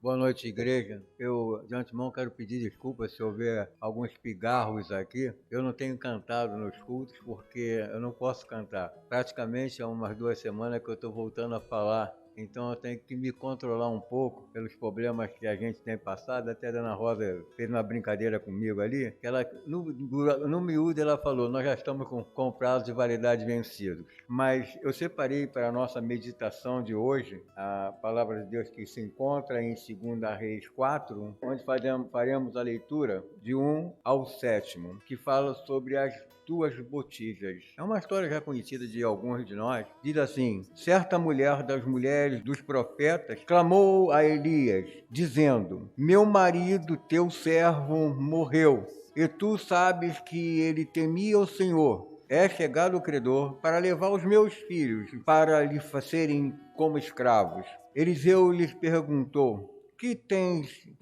Boa noite, igreja. Eu, de antemão, quero pedir desculpas se houver alguns pigarros aqui. Eu não tenho cantado nos cultos porque eu não posso cantar. Praticamente há umas 2 semanas que eu estou voltando a falar. Então eu tenho que me controlar um pouco pelos problemas que a gente tem passado. Até a Dona Rosa fez uma brincadeira comigo ali, que ela, no miúdo, ela falou, nós já estamos com prazo de validade vencidos. Mas eu separei para a nossa meditação de hoje, a palavra de Deus que se encontra em 2 Reis 4, onde faremos a leitura de 1 ao 7º, que fala sobre as 2 botijas. É uma história já conhecida de alguns de nós. Diz assim: certa mulher das mulheres dos profetas clamou a Elias, dizendo: meu marido, teu servo, morreu, e tu sabes que ele temia o Senhor. É chegado o credor para levar os meus filhos para lhe serem como escravos. Eliseu lhes perguntou: que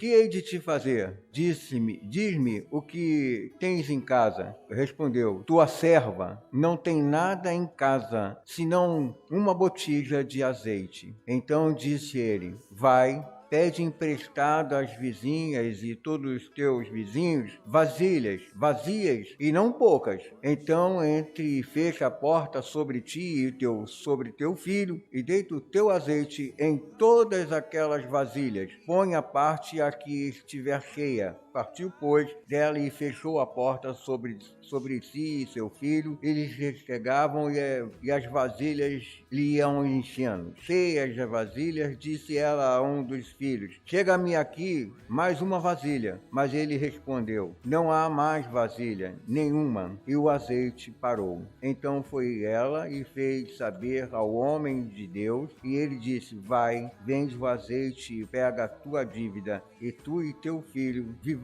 hei de te fazer? Diz-me o que tens em casa. Respondeu: tua serva não tem nada em casa, senão uma botija de azeite. Então disse ele: vai, pede emprestado às vizinhas e todos os teus vizinhos vasilhas vazias e não poucas. Então entre e fecha a porta sobre ti e sobre teu filho, e deita o teu azeite em todas aquelas vasilhas. Põe a parte a que estiver cheia. Partiu, pois, dela e fechou a porta sobre si e seu filho. Eles chegavam e as vasilhas lhe iam enchendo. Cheias as vasilhas, disse ela a um dos filhos: chega-me aqui mais uma vasilha. Mas ele respondeu: não há mais vasilha nenhuma. E o azeite parou. Então foi ela e fez saber ao homem de Deus, e ele disse: vai, vende o azeite e pega a tua dívida, e tu e teu filho vivai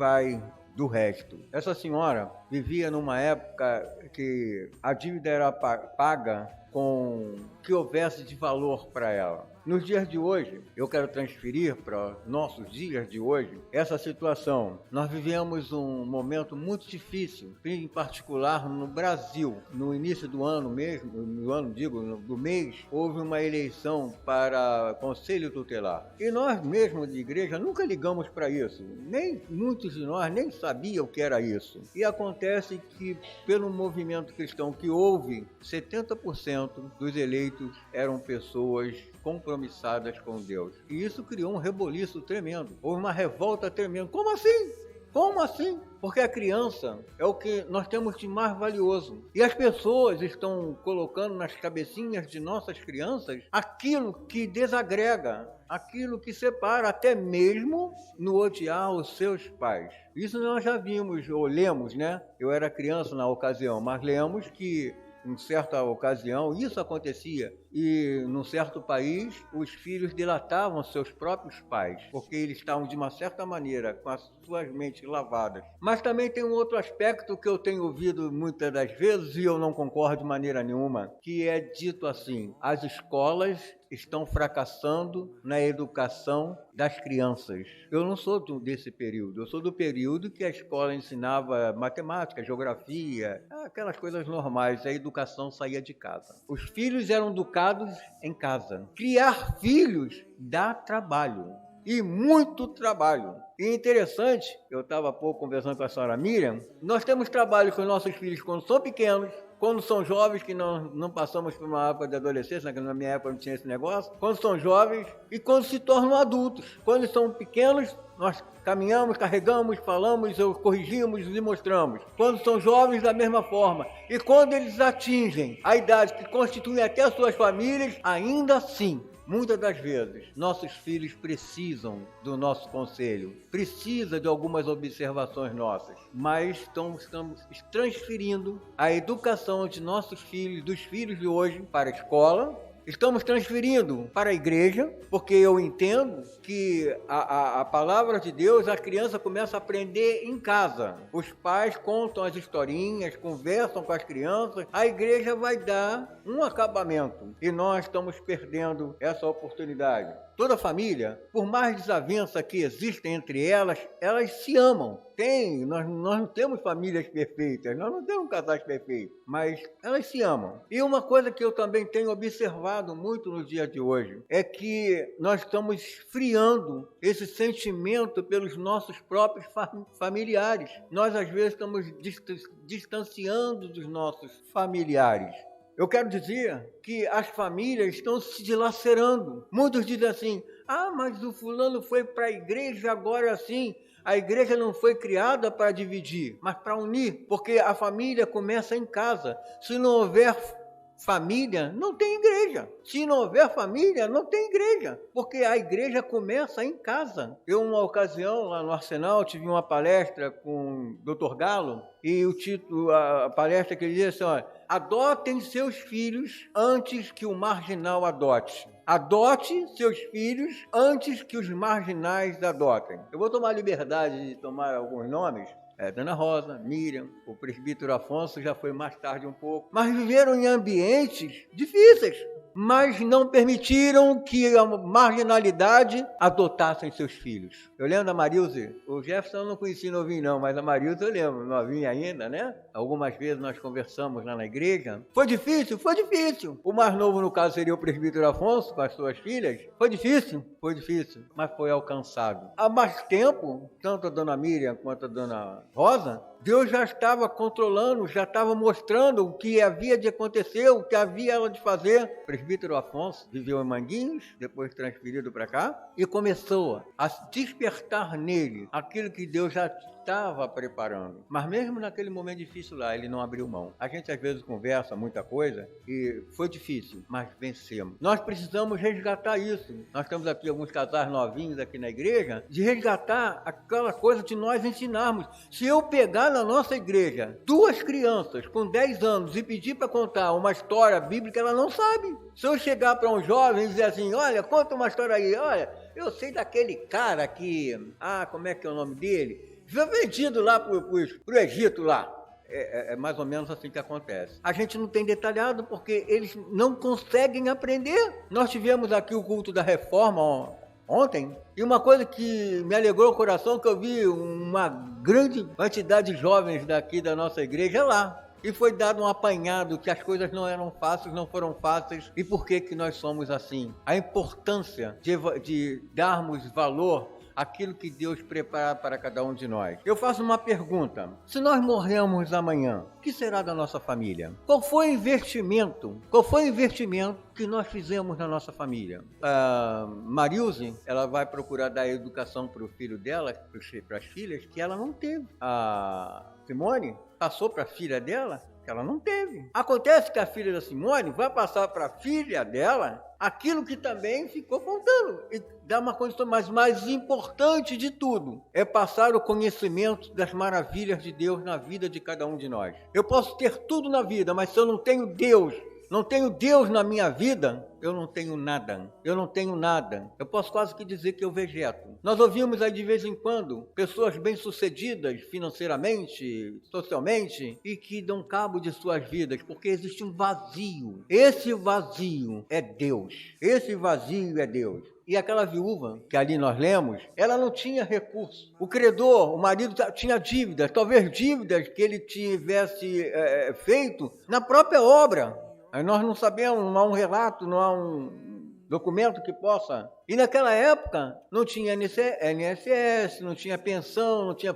do resto. Essa senhora vivia numa época que a dívida era paga com o que houvesse de valor para ela. Nos dias de hoje, eu quero transferir para nossos dias de hoje essa situação. Nós vivemos um momento muito difícil, em particular no Brasil. No início do ano mesmo, do mês, houve uma eleição para Conselho Tutelar. E nós mesmos de igreja nunca ligamos para isso. Nem muitos de nós nem sabiam o que era isso. E acontece que, pelo movimento cristão que houve, 70% dos eleitos eram pessoas compromissadas com Deus. E isso criou um reboliço tremendo. Houve uma revolta tremenda. Como assim? Como assim? Porque a criança é o que nós temos de mais valioso. E as pessoas estão colocando nas cabecinhas de nossas crianças aquilo que desagrega, aquilo que separa, até mesmo no odiar os seus pais. Isso nós já vimos, ou lemos, né? Eu era criança na ocasião, mas lemos que em certa ocasião isso acontecia, e num certo país os filhos delatavam seus próprios pais, porque eles estavam de uma certa maneira com as suas mentes lavadas. Mas também tem um outro aspecto que eu tenho ouvido muitas das vezes, e eu não concordo de maneira nenhuma, que é dito assim: as escolas estão fracassando na educação das crianças. Eu não sou desse período, eu sou do período que a escola ensinava matemática, geografia, aquelas coisas normais, a educação saía de casa. Os filhos eram educados em casa. Criar filhos dá trabalho, e muito trabalho. E interessante, eu estava há pouco conversando com a senhora Miriam, nós temos trabalho com os nossos filhos quando são pequenos, quando são jovens, que não passamos por uma época de adolescência, na minha época não tinha esse negócio, quando são jovens e quando se tornam adultos. Quando são pequenos, nós caminhamos, carregamos, falamos, corrigimos e mostramos. Quando são jovens, da mesma forma. E quando eles atingem a idade que constitui até as suas famílias, ainda assim, muitas das vezes, nossos filhos precisam do nosso conselho, precisa de algumas observações nossas, mas estamos transferindo a educação de nossos filhos, dos filhos de hoje, para a escola. Estamos transferindo para a igreja, porque eu entendo que a palavra de Deus, a criança começa a aprender em casa. Os pais contam as historinhas, conversam com as crianças, a igreja vai dar um acabamento. E nós estamos perdendo essa oportunidade. toda família, por mais desavença que existem entre elas, elas se amam. Nós não temos famílias perfeitas, nós não temos casais perfeitos, mas elas se amam. E uma coisa que eu também tenho observado muito nos dias de hoje é que nós estamos esfriando esse sentimento pelos nossos próprios familiares. Nós, às vezes, estamos distanciando dos nossos familiares. Eu quero dizer que as famílias estão se dilacerando. Muitos dizem assim, mas o fulano foi para a igreja agora assim. A igreja não foi criada para dividir, mas para unir, porque a família começa em casa. Se não houver família, não tem igreja. Se não houver família, não tem igreja, porque a igreja começa em casa. Eu, uma ocasião, lá no Arsenal, tive uma palestra com o Dr. Galo, e o título, a palestra que ele dizia assim, olha, adotem seus filhos antes que o marginal adote. Adote seus filhos antes que os marginais adotem. Eu vou tomar a liberdade de tomar alguns nomes. Dona Rosa, Miriam, o presbítero Afonso já foi mais tarde um pouco. Mas viveram em ambientes difíceis. Mas não permitiram que a marginalidade adotassem seus filhos. Eu lembro da Marilze, o Jefferson eu não conheci novinho não, mas a Marilze eu lembro, novinha ainda, né? Algumas vezes nós conversamos lá na igreja. Foi difícil? Foi difícil. O mais novo, no caso, seria o presbítero Afonso, com as suas filhas. Foi difícil? Foi difícil, mas foi alcançado. Há mais tempo, tanto a dona Miriam quanto a dona Rosa, Deus já estava controlando, já estava mostrando o que havia de acontecer, o que havia ela de fazer. O presbítero Afonso viveu em Manguinhos, depois transferido para cá, e começou a despertar nele aquilo que Deus já estava preparando. Mas mesmo naquele momento difícil lá, ele não abriu mão. A gente às vezes conversa muita coisa e foi difícil, mas vencemos. Nós precisamos resgatar isso. Nós temos aqui alguns casais novinhos aqui na igreja, de resgatar aquela coisa de nós ensinarmos. Se eu pegar na nossa igreja 2 crianças com 10 anos e pedir para contar uma história bíblica, ela não sabe. Se eu chegar para um jovem e dizer assim, olha, conta uma história aí, olha, eu sei daquele cara que, como é que é o nome dele? Foi vendido lá para o Egito lá. É mais ou menos assim que acontece. A gente não tem detalhado porque eles não conseguem aprender. Nós tivemos aqui o culto da reforma ontem, e uma coisa que me alegrou o coração, que eu vi uma grande quantidade de jovens daqui da nossa igreja lá. E foi dado um apanhado que as coisas não eram fáceis, não foram fáceis. E por que nós somos assim? A importância de darmos valor aquilo que Deus prepara para cada um de nós. Eu faço uma pergunta. Se nós morrermos amanhã, o que será da nossa família? Qual foi o investimento que nós fizemos na nossa família? A Marilze, ela vai procurar dar educação para o filho dela, para as filhas, que ela não teve. A Simone passou para a filha dela, que ela não teve. Acontece que a filha da Simone vai passar para a filha dela aquilo que também ficou faltando. E dá uma condição, mas mais importante de tudo é passar o conhecimento das maravilhas de Deus na vida de cada um de nós. Eu posso ter tudo na vida, mas se eu não tenho Deus, na minha vida, eu não tenho nada. Eu posso quase que dizer que eu vegeto. Nós ouvimos aí de vez em quando pessoas bem-sucedidas financeiramente, socialmente, e que dão cabo de suas vidas, porque existe um vazio. Esse vazio é Deus. E aquela viúva, que ali nós lemos, ela não tinha recurso. O credor, o marido, tinha dívidas, talvez dívidas que ele tivesse feito na própria obra. Nós não sabemos, não há um relato, não há um documento que possa... E naquela época não tinha INSS, não tinha pensão, não tinha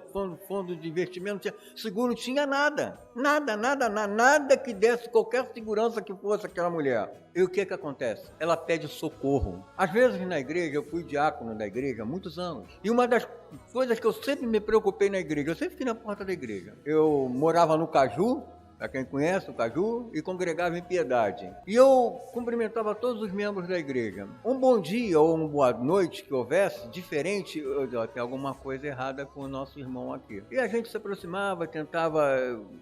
fundo de investimento, não tinha seguro, não tinha nada. Nada que desse qualquer segurança que fosse aquela mulher. E o que acontece? Ela pede socorro. Às vezes na igreja, eu fui diácono da igreja há muitos anos. E uma das coisas que eu sempre me preocupei na igreja, eu sempre fui na porta da igreja. Eu morava no Caju, para quem conhece o Caju, e congregava em Piedade. E eu cumprimentava todos os membros da igreja. Um bom dia ou uma boa noite que houvesse, diferente, tem alguma coisa errada com o nosso irmão aqui. E a gente se aproximava, tentava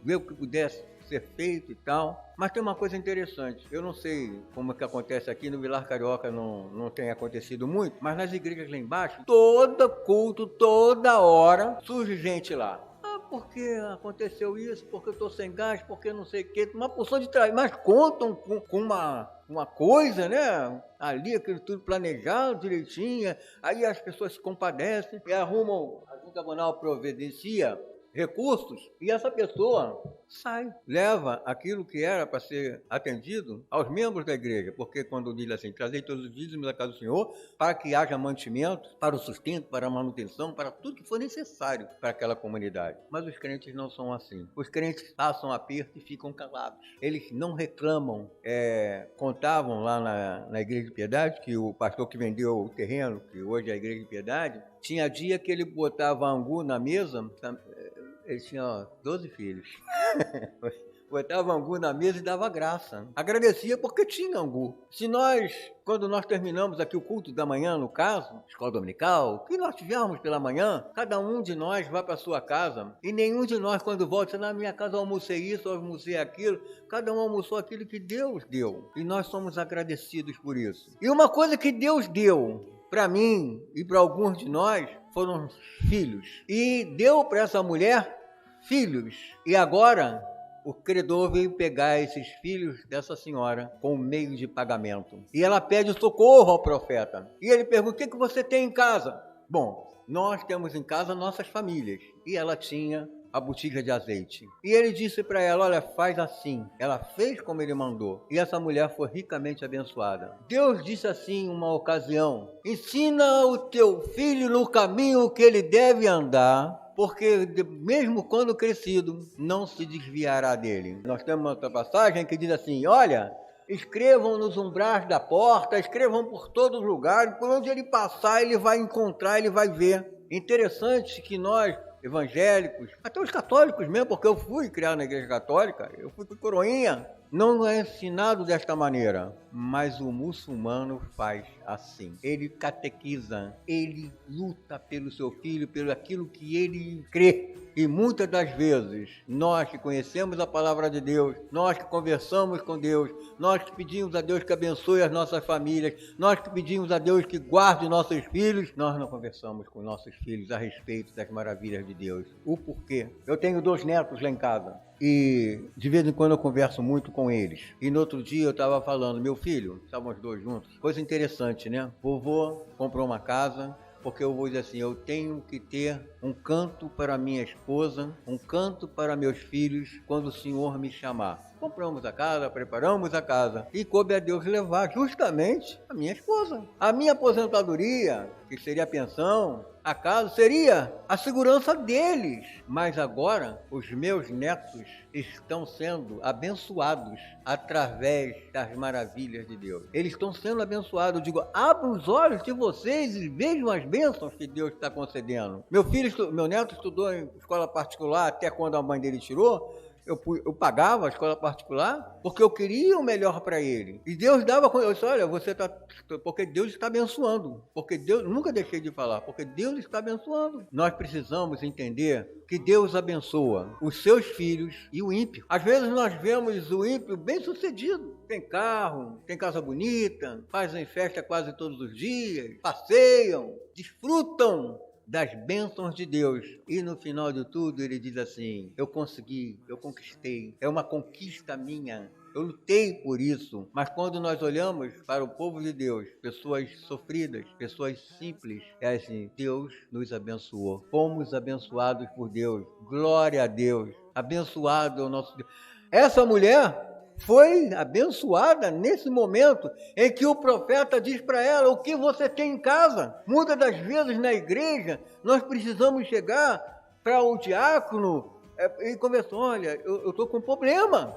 ver o que pudesse ser feito e tal. Mas tem uma coisa interessante, eu não sei como que acontece aqui, no Vilar Carioca não tem acontecido muito, mas nas igrejas lá embaixo, todo culto, toda hora, surge gente lá. porque aconteceu isso, porque eu estou sem gás, porque não sei o quê, uma porção de trás, mas contam com uma coisa, né? Ali, aquilo tudo planejado direitinho, aí as pessoas se compadecem e arrumam, a Junta Comunal providencia recursos, e essa pessoa sai, leva aquilo que era para ser atendido aos membros da igreja, porque quando diz assim, trazei todos os dízimos da casa do Senhor, para que haja mantimento, para o sustento, para a manutenção, para tudo que for necessário para aquela comunidade. Mas os crentes não são assim. Os crentes passam aperto e ficam calados. Eles não reclamam. Contavam lá na Igreja de Piedade, que o pastor que vendeu o terreno, que hoje é a Igreja de Piedade, tinha dia que ele botava angu na mesa. Ele tinha 12 filhos. Botava angu na mesa e dava graça. Agradecia porque tinha angu. Se nós, quando nós terminamos aqui o culto da manhã, no caso, escola dominical, que nós tivermos pela manhã, cada um de nós vai para a sua casa, e nenhum de nós, quando volta, na minha casa eu almocei isso, eu almocei aquilo, cada um almoçou aquilo que Deus deu. E nós somos agradecidos por isso. E uma coisa que Deus deu para mim e para alguns de nós foram filhos. E deu para essa mulher filhos. E agora o credor veio pegar esses filhos dessa senhora com meio de pagamento. E ela pede socorro ao profeta. E ele pergunta: o que você tem em casa? Bom, nós temos em casa nossas famílias. E ela tinha a botija de azeite. E ele disse para ela: olha, faz assim. Ela fez como ele mandou. E essa mulher foi ricamente abençoada. Deus disse assim em uma ocasião: ensina o teu filho no caminho que ele deve andar, porque mesmo quando crescido, não se desviará dele. Nós temos uma outra passagem que diz assim: olha, escrevam nos umbrais da porta, escrevam por todos os lugares, por onde ele passar, ele vai encontrar, ele vai ver. Interessante que nós, evangélicos, até os católicos mesmo, porque eu fui criado na igreja católica, eu fui coroinha, não é ensinado desta maneira, mas o muçulmano faz assim. Ele catequiza, ele luta pelo seu filho, pelo aquilo que ele crê. E muitas das vezes, nós que conhecemos a palavra de Deus, nós que conversamos com Deus, nós que pedimos a Deus que abençoe as nossas famílias, nós que pedimos a Deus que guarde nossos filhos, nós não conversamos com nossos filhos a respeito das maravilhas de Deus. O porquê? Eu tenho 2 netos lá em casa. E de vez em quando eu converso muito com eles. E no outro dia eu estava falando: meu filho, estavam os 2 juntos, coisa interessante, né? Vovô comprou uma casa, porque eu vou dizer assim: eu tenho que ter um canto para minha esposa, um canto para meus filhos, quando o Senhor me chamar. Compramos a casa, preparamos a casa, e coube a Deus levar justamente a minha esposa. A minha aposentadoria, que seria a pensão, a casa, seria a segurança deles. Mas agora, os meus netos estão sendo abençoados através das maravilhas de Deus. Eles estão sendo abençoados. Eu digo: abra os olhos de vocês e vejam as bênçãos que Deus está concedendo. Meu neto estudou em escola particular até quando a mãe dele tirou. Eu pagava a escola particular porque eu queria o melhor para ele. E Deus dava, eu disse: olha, você está, porque Deus está abençoando. Porque Deus, nunca deixei de falar, porque Deus está abençoando. Nós precisamos entender que Deus abençoa os seus filhos e o ímpio. Às vezes nós vemos o ímpio bem sucedido. Tem carro, tem casa bonita, fazem festa quase todos os dias, passeiam, desfrutam das bênçãos de Deus. E no final de tudo ele diz assim: eu consegui, eu conquistei, é uma conquista minha, eu lutei por isso. Mas quando nós olhamos para o povo de Deus, pessoas sofridas, pessoas simples, é assim: Deus nos abençoou, fomos abençoados por Deus, glória a Deus, abençoado é o nosso Deus. Essa mulher foi abençoada nesse momento em que o profeta diz para ela: o que você tem em casa? Muitas das vezes na igreja nós precisamos chegar para o diácono e conversar: olha, eu estou com problema,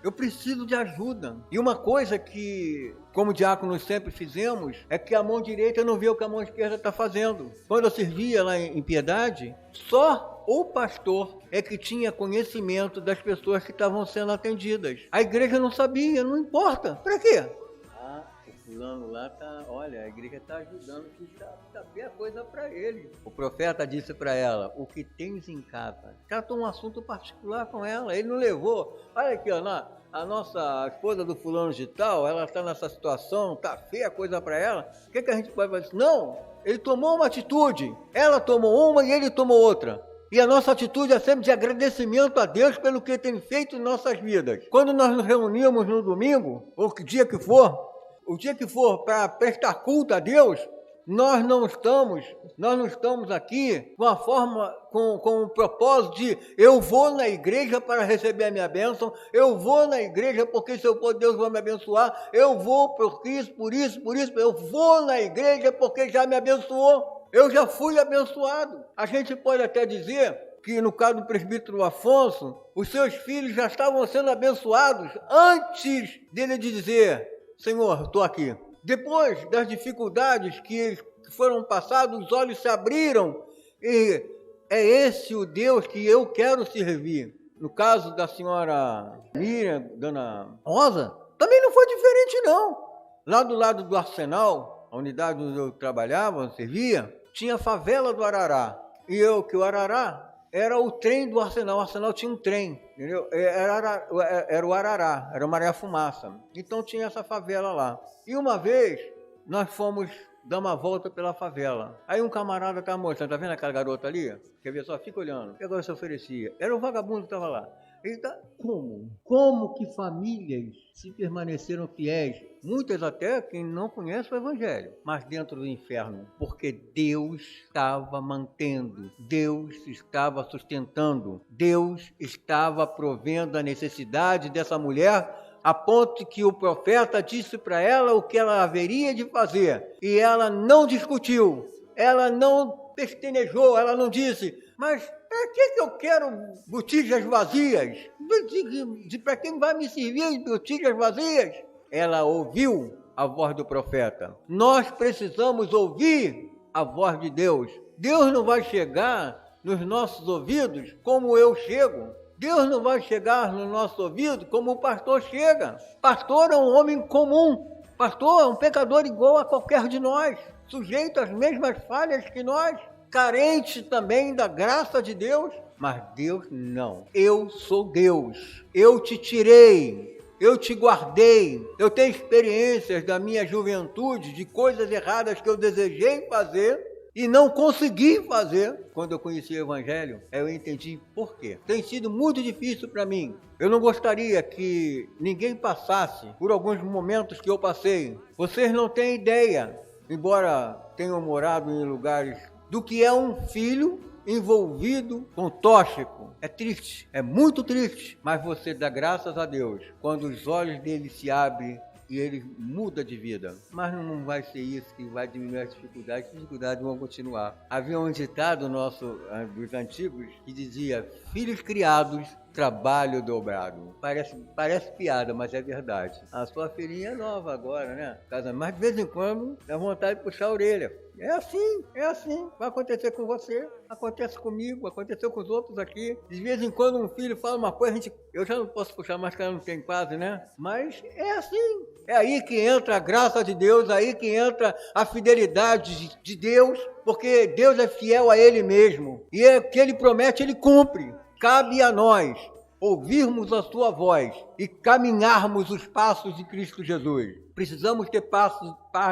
eu preciso de ajuda. E uma coisa que, como diáconos sempre fizemos, é que a mão direita não vê o que a mão esquerda está fazendo. Quando eu servia lá em Piedade, só o pastor é que tinha conhecimento das pessoas que estavam sendo atendidas. A igreja não sabia, não importa. Para quê? O fulano lá tá, olha, a igreja está ajudando, que está bem a coisa para ele. O profeta disse para ela: o que tens em casa? Tratou um assunto particular com ela, ele não levou. Olha aqui, ó, a nossa esposa do fulano de tal, ela está nessa situação, está feia a coisa para ela, o que a gente pode fazer? Não, ele tomou uma atitude, ela tomou uma e ele tomou outra. E a nossa atitude é sempre de agradecimento a Deus pelo que tem feito em nossas vidas. Quando nós nos reunimos no domingo, ou que dia que for, o dia que for para prestar culto a Deus, nós não estamos aqui com a forma, com o propósito de eu vou na igreja para receber a minha bênção, eu vou na igreja porque se eu for Deus vai me abençoar, eu vou por isso, eu vou na igreja porque já me abençoou. Eu já fui abençoado. A gente pode até dizer que, no caso do presbítero Afonso, os seus filhos já estavam sendo abençoados antes dele dizer, Senhor, estou aqui. Depois das dificuldades que foram passadas, os olhos se abriram e é esse o Deus que eu quero servir. No caso da senhora Miriam, dona Rosa, também não foi diferente não. Lá do lado do Arsenal, a unidade onde eu trabalhava, servia, tinha a favela do Arará. E o Arará era o trem do Arsenal. O Arsenal tinha um trem, entendeu? Era o Arará, era o Maré Fumaça. Então tinha essa favela lá. E uma vez nós fomos dar uma volta pela favela. Aí um camarada estava mostrando, tá vendo aquela garota ali? Quer ver só? Fica olhando. E agora se oferecia. Era um vagabundo que estava lá. Ele tá, como que famílias se permaneceram fiéis? Muitas até quem não conhece o Evangelho, mas dentro do inferno, porque Deus estava mantendo, Deus estava sustentando, Deus estava provendo a necessidade dessa mulher, a ponto que o profeta disse para ela o que ela haveria de fazer, e ela não discutiu, ela não pestanejou, ela não disse, mas para que eu quero botijas vazias? Para quem vai me servir de botijas vazias? Ela ouviu a voz do profeta. Nós precisamos ouvir a voz de Deus. Deus não vai chegar nos nossos ouvidos como eu chego. Deus não vai chegar no nosso ouvido como o pastor chega. Pastor é um homem comum. Pastor é um pecador igual a qualquer de nós, sujeito às mesmas falhas que nós, carente também da graça de Deus. Mas Deus não. Eu sou Deus. Eu te tirei. Eu te guardei, eu tenho experiências da minha juventude, de coisas erradas que eu desejei fazer e não consegui fazer. Quando eu conheci o Evangelho, eu entendi por quê. Tem sido muito difícil para mim. Eu não gostaria que ninguém passasse por alguns momentos que eu passei. Vocês não têm ideia, embora tenham morado em lugares, do que é um filho envolvido com tóxico. É triste, é muito triste, mas você dá graças a Deus quando os olhos dele se abrem e ele muda de vida. Mas não vai ser isso que vai diminuir as dificuldades vão continuar. Havia um ditado nosso, dos antigos, que dizia, filhos criados, trabalho dobrado. Parece piada, mas é verdade. A sua filhinha é nova agora, né? Mas de vez em quando dá vontade de puxar a orelha. É assim. Vai acontecer com você, acontece comigo, aconteceu com os outros aqui. De vez em quando um filho fala uma coisa, eu já não posso puxar mais, porque não tem quase, né? Mas é assim. É aí que entra a graça de Deus, aí que entra a fidelidade de Deus, porque Deus é fiel a Ele mesmo. E o que Ele promete, Ele cumpre. Cabe a nós ouvirmos a sua voz e caminharmos os passos de Cristo Jesus. Precisamos ter paz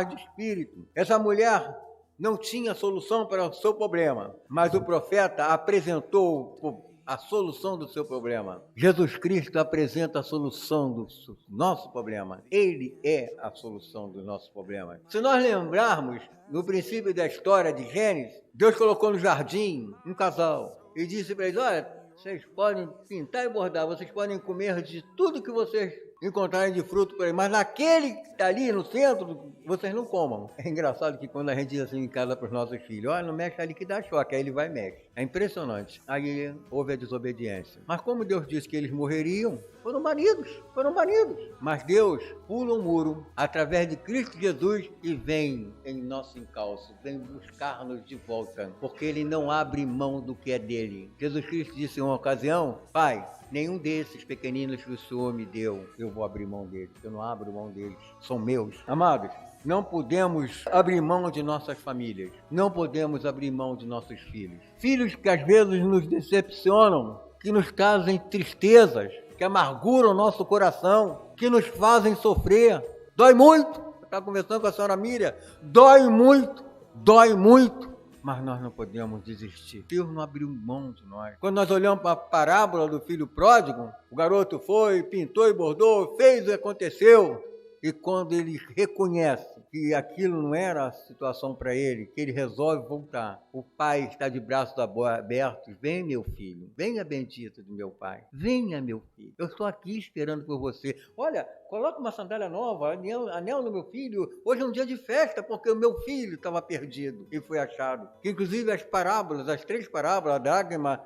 de espírito. Essa mulher não tinha solução para o seu problema, mas o profeta apresentou a solução do seu problema. Jesus Cristo apresenta a solução do nosso problema. Ele é a solução do nosso problema. Se nós lembrarmos, no princípio da história de Gênesis, Deus colocou no jardim um casal e disse para eles, olha, vocês podem pintar e bordar, vocês podem comer de tudo que vocês encontrarem de fruto por aí, mas naquele que está ali no centro, vocês não comam. É engraçado que quando a gente diz assim em casa para os nossos filhos, olha, não mexe ali que dá choque, aí ele vai e mexe. É impressionante. Aí houve a desobediência. Mas como Deus disse que eles morreriam, foram banidos. Mas Deus pula um muro através de Cristo Jesus e vem em nosso encalço, vem buscar-nos de volta, porque Ele não abre mão do que é dele. Jesus Cristo disse em uma ocasião, Pai, nenhum desses pequeninos que o Senhor me deu, eu vou abrir mão deles. Eu não abro mão deles, são meus. Amados, não podemos abrir mão de nossas famílias. Não podemos abrir mão de nossos filhos. Filhos que às vezes nos decepcionam, que nos trazem tristezas, que amarguram o nosso coração, que nos fazem sofrer. Dói muito. Eu estava conversando com a senhora Miriam. Dói muito. mas nós não podemos desistir. Deus não abriu mão de nós. Quando nós olhamos para a parábola do filho pródigo, o garoto foi, pintou e bordou, fez e aconteceu. E quando ele reconhece que aquilo não era a situação para ele, que ele resolve voltar, o pai está de braços abertos. Vem, meu filho, venha, bendito do meu pai, venha, meu filho, eu estou aqui esperando por você. Olha, coloca uma sandália nova, anel no meu filho, hoje é um dia de festa, porque o meu filho estava perdido e foi achado. Inclusive as parábolas, as 3 parábolas, a dracma,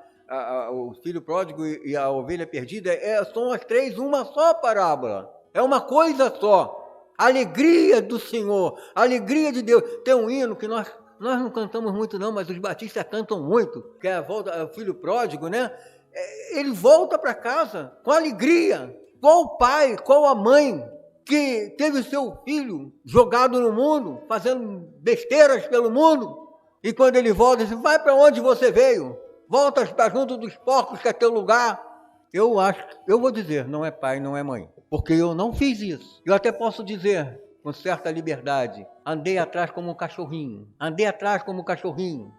o filho pródigo e a ovelha perdida, são as 3 uma só parábola. É uma coisa só. Alegria do Senhor, alegria de Deus. Tem um hino que nós não cantamos muito não, mas os batistas cantam muito, que é a volta, o filho pródigo, né? Ele volta para casa com alegria. Qual o pai, qual a mãe que teve seu filho jogado no mundo, fazendo besteiras pelo mundo, e quando ele volta, ele diz, vai para onde você veio, volta para junto dos porcos que é teu lugar. Eu vou dizer, não é pai, não é mãe, porque eu não fiz isso. Eu até posso dizer, com certa liberdade, andei atrás como um cachorrinho,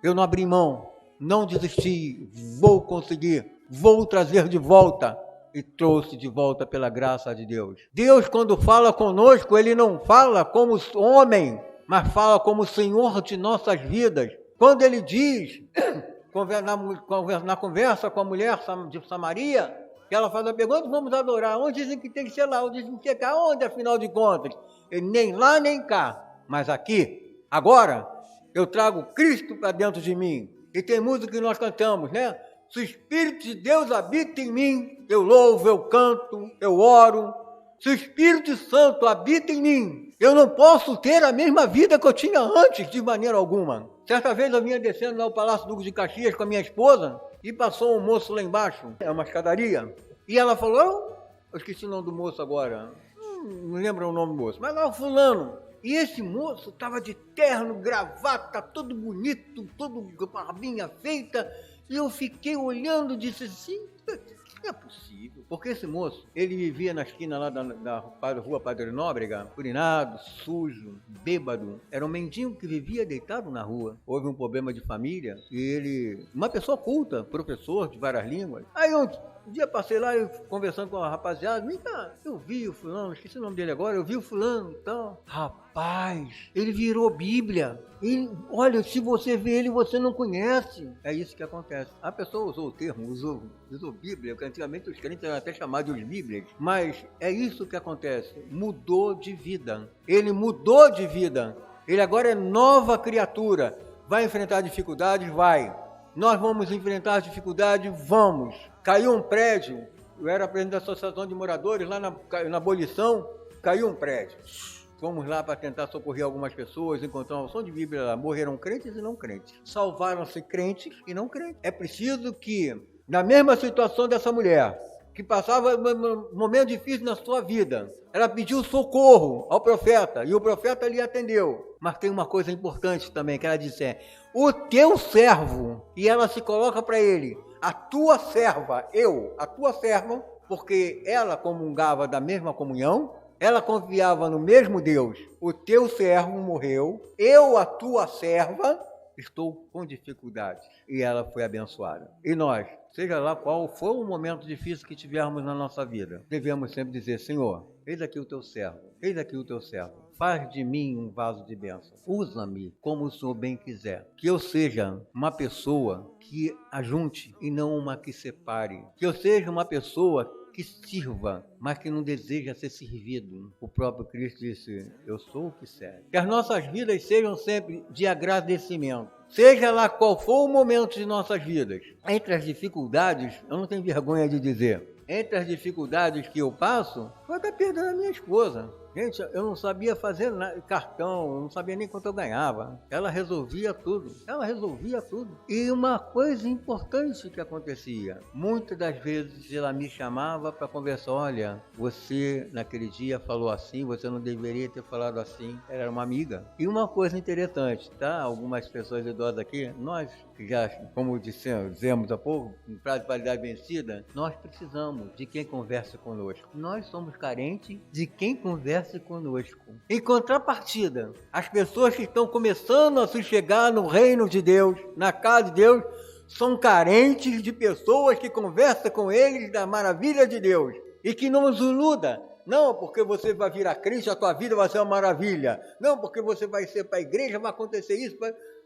eu não abri mão, não desisti, vou conseguir, vou trazer de volta, e trouxe de volta pela graça de Deus. Deus, quando fala conosco, Ele não fala como homem, mas fala como Senhor de nossas vidas. Quando Ele diz, na conversa com a mulher de Samaria, que ela faz a pergunta, vamos adorar, onde dizem que tem que ser lá, onde dizem que tem que ser cá, onde afinal de contas? Nem lá nem cá, mas aqui, agora, eu trago Cristo para dentro de mim. E tem música que nós cantamos, né? Se o Espírito de Deus habita em mim, eu louvo, eu canto, eu oro. Se o Espírito Santo habita em mim, eu não posso ter a mesma vida que eu tinha antes, de maneira alguma. Certa vez eu vinha descendo lá ao Palácio Duque de Caxias com a minha esposa, e passou um moço lá embaixo, é uma escadaria, e ela falou, eu esqueci o nome do moço agora, não lembro o nome do moço, mas lá o fulano. E esse moço estava de terno, gravata, todo bonito, todo com a barbinha feita, e eu fiquei olhando e disse assim, não é possível, porque esse moço, ele vivia na esquina lá da rua Padre Nóbrega, urinado, sujo, bêbado, era um mendigo que vivia deitado na rua. Houve um problema de família e ele, uma pessoa culta, professor de várias línguas. Aí um dia passei lá conversando com a rapaziada, vem cá, eu vi o fulano, esqueci o nome dele agora, eu vi o fulano e tal. Rapaz, ele virou Bíblia. E, olha, se você vê ele, você não conhece. É isso que acontece. A pessoa usou o termo, usou Bíblia, porque antigamente os crentes eram até chamados de Bíblias. Mas é isso que acontece. Mudou de vida. Ele mudou de vida. Ele agora é nova criatura. Vai enfrentar dificuldades? Vai. Nós vamos enfrentar dificuldades? Vamos. Caiu um prédio. Eu era presidente da Associação de Moradores, lá na abolição, caiu um prédio. Fomos lá para tentar socorrer algumas pessoas, encontramos uma som de Bíblia lá, morreram crentes e não crentes. Salvaram-se crentes e não crentes. É preciso que, na mesma situação dessa mulher, que passava um momento difícil na sua vida, ela pediu socorro ao profeta, e o profeta lhe atendeu. Mas tem uma coisa importante também, que ela disse, o teu servo, e ela se coloca para ele, a tua serva, a tua serva, porque ela comungava da mesma comunhão, ela confiava no mesmo Deus. O teu servo morreu, eu, a tua serva, estou com dificuldades. E ela foi abençoada. E nós, seja lá qual for o momento difícil que tivermos na nossa vida, devemos sempre dizer, Senhor, eis aqui o teu servo, eis aqui o teu servo. Faz de mim um vaso de bênção. Usa-me como o Senhor bem quiser. Que eu seja uma pessoa que ajunte e não uma que separe. Que eu seja uma pessoa que sirva, mas que não deseja ser servido. O próprio Cristo disse, eu sou o que serve. Que as nossas vidas sejam sempre de agradecimento. Seja lá qual for o momento de nossas vidas. Entre as dificuldades, eu não tenho vergonha de dizer, entre as dificuldades que eu passo, foi a perda da minha esposa. Gente, eu não sabia fazer cartão, eu não sabia nem quanto eu ganhava. Ela resolvia tudo. E uma coisa importante que acontecia, muitas das vezes ela me chamava para conversar, olha, você naquele dia falou assim, você não deveria ter falado assim. Ela era uma amiga. E uma coisa interessante, tá? Algumas pessoas idosas aqui, nós que já, como dizemos há pouco, em prazo de validade vencida, nós precisamos de quem converse conosco. Nós somos carentes de quem converse conosco. Em contrapartida, as pessoas que estão começando a se chegar no reino de Deus, na casa de Deus, são carentes de pessoas que conversam com eles da maravilha de Deus. E que não nos iluda. Não, porque você vai virar crente, a tua vida vai ser uma maravilha. Não, porque você vai ser para a igreja, vai acontecer isso.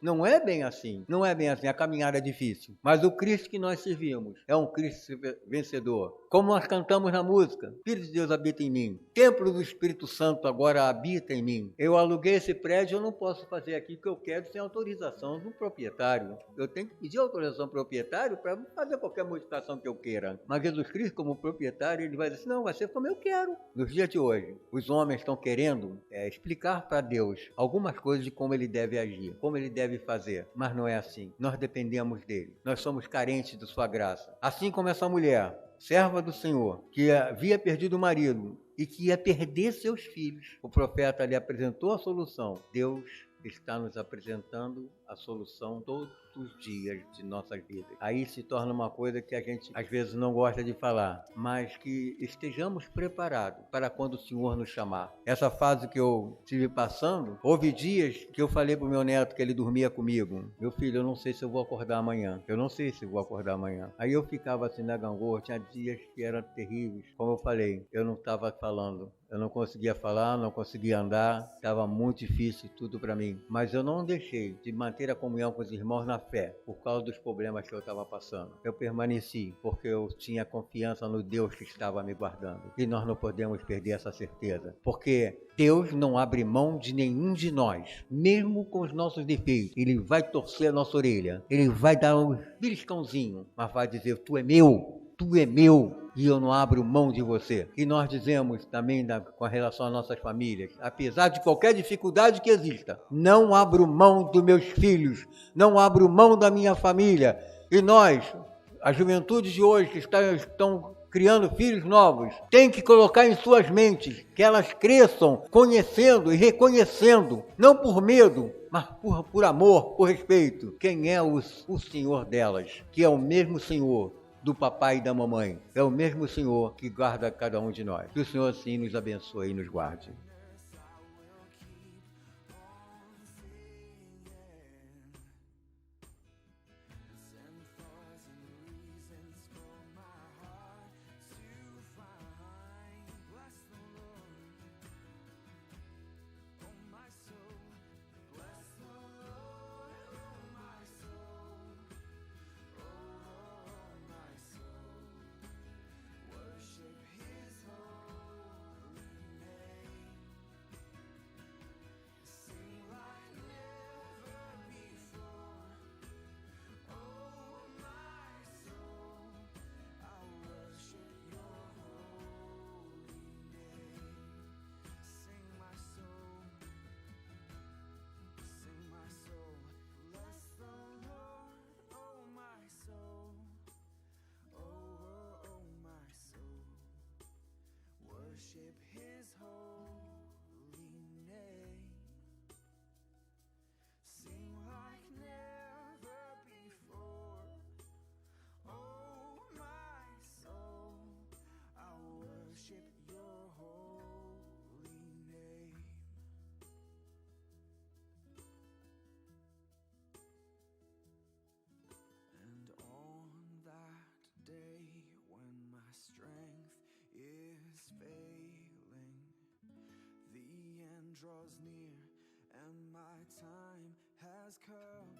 Não é bem assim. Não é bem assim. A caminhada é difícil. Mas o Cristo que nós servimos é um Cristo vencedor. Como nós cantamos na música, Espírito de Deus habita em mim. Templo do Espírito Santo agora habita em mim. Eu aluguei esse prédio, eu não posso fazer aqui o que eu quero sem autorização do proprietário. Eu tenho que pedir autorização do proprietário para fazer qualquer modificação que eu queira. Mas Jesus Cristo, como proprietário, ele vai dizer assim, não, vai ser como eu quero. Nos dias de hoje, os homens estão querendo explicar para Deus algumas coisas de como ele deve agir, como ele deve fazer. Mas não é assim. Nós dependemos dele. Nós somos carentes de sua graça. Assim como essa mulher, serva do Senhor, que havia perdido o marido e que ia perder seus filhos. O profeta lhe apresentou a solução. Deus está nos apresentando a solução todos os dias de nossas vidas. Aí se torna uma coisa que a gente às vezes não gosta de falar, mas que estejamos preparados para quando o Senhor nos chamar. Essa fase que eu estive passando, houve dias que eu falei para o meu neto que ele dormia comigo, meu filho, eu não sei se eu vou acordar amanhã, eu não sei se eu vou acordar amanhã. Aí eu ficava assim na gangorra, tinha dias que eram terríveis, como eu falei, eu não estava falando. Eu não conseguia falar, não conseguia andar, estava muito difícil tudo para mim. Mas eu não deixei de manter a comunhão com os irmãos na fé, por causa dos problemas que eu estava passando. Eu permaneci, porque eu tinha confiança no Deus que estava me guardando. E nós não podemos perder essa certeza, porque Deus não abre mão de nenhum de nós, mesmo com os nossos defeitos. Ele vai torcer a nossa orelha, ele vai dar um beliscãozinho, mas vai dizer, tu é meu. Tu é meu e eu não abro mão de você. E nós dizemos também com relação às nossas famílias, apesar de qualquer dificuldade que exista, não abro mão dos meus filhos, não abro mão da minha família. E nós, a juventude de hoje que estão criando filhos novos, tem que colocar em suas mentes que elas cresçam conhecendo e reconhecendo, não por medo, mas por amor, por respeito, quem é o Senhor delas, que é o mesmo Senhor do papai e da mamãe. É o mesmo Senhor que guarda cada um de nós. Que o Senhor assim nos abençoe e nos guarde. Worship his holy name. Sing like never before. Oh my soul, I worship your holy name. And on that day when my strength is failing, the end draws near and my time has come.